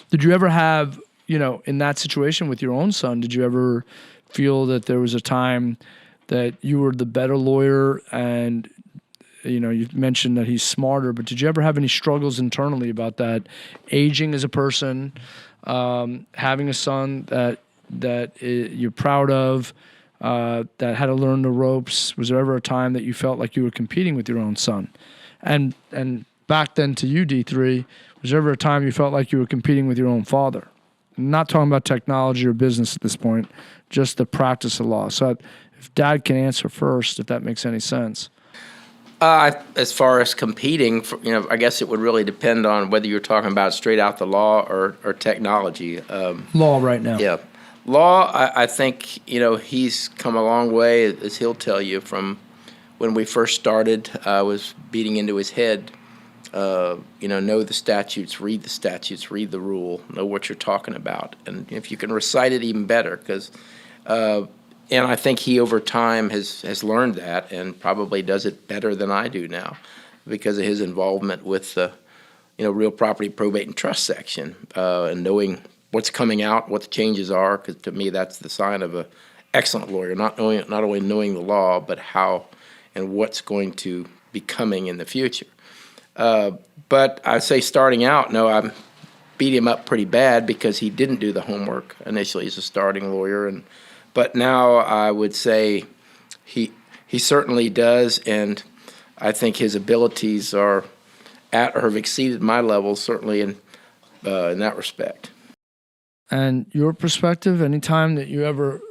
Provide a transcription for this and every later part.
Did you ever have, in that situation with your own son, did you ever feel that there was a time that you were the better lawyer and, you mentioned that he's smarter, but did you ever have any struggles internally about that, aging as a person, having a son that you're proud of, that had to learn the ropes? Was there ever a time that you felt like you were competing with your own son? And back then to you, D3, was there ever a time you felt like you were competing with your own father? I'm not talking about technology or business at this point, just the practice of law. So if Dad can answer first, if that makes any sense. As far as competing, I guess it would really depend on whether you're talking about straight out the law or technology. Law right now. Yeah. Law, I think, he's come a long way, as he'll tell you, from when we first started. I was beating into his head, know the statutes, read the rule, know what you're talking about. And if you can recite it, even better, because and I think he, over time, has learned that and probably does it better than I do now because of his involvement with the, real property, probate, and trust section, and knowing what's coming out, what the changes are, because to me that's the sign of an excellent lawyer, not only knowing the law, but how and what's going to be coming in the future. But I'd say starting out, no, I beat him up pretty bad because he didn't do the homework initially as a starting lawyer, but now I would say he certainly does, and I think his abilities are at or have exceeded my levels, certainly in that respect. And your perspective, any time that you ever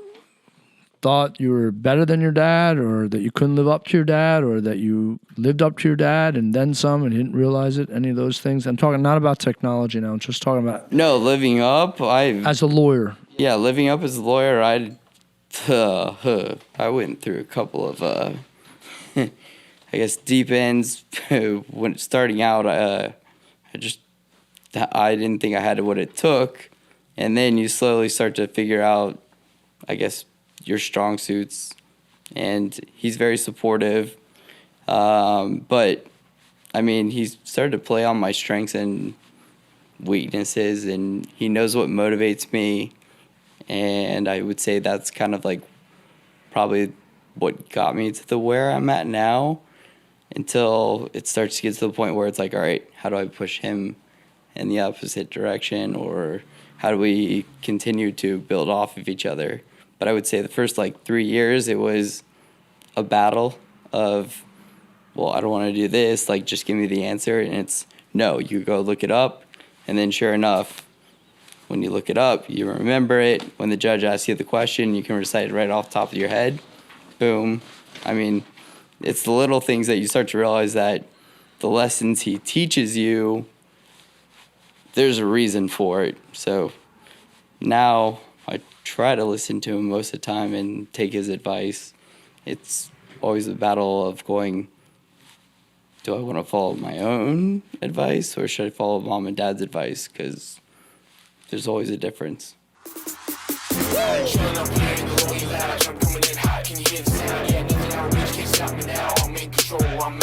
thought you were better than your dad, or that you couldn't live up to your dad, or that you lived up to your dad and then some and didn't realize it, any of those things? I'm talking not about technology now, I'm just talking about... No, living up, as a lawyer. Yeah, living up as a lawyer, I went through a couple of, I guess, deep ends. When starting out, I didn't think I had what it took. And then you slowly start to figure out, I guess, your strong suits. And he's very supportive. But, he's started to play on my strengths and weaknesses, and he knows what motivates me. And I would say that's kind of like probably what got me to where I'm at now, until it starts to get to the point where it's like, all right, how do I push him in the opposite direction, or how do we continue to build off of each other? But I would say the first 3 years, it was a battle of, well, I don't want to do this, just give me the answer. And it's, no, you go look it up. And then sure enough, when you look it up, you remember it. When the judge asks you the question, you can recite it right off the top of your head. Boom. It's the little things that you start to realize that the lessons he teaches you, there's a reason for it. So now I try to listen to him most of the time and take his advice. It's always a battle of going, do I want to follow my own advice, or should I follow mom and dad's advice? Because there's always a difference. I'm coming in hot, can you hear the sound? Yeah, nothing I reach can't stop me now. I'm in control, I'm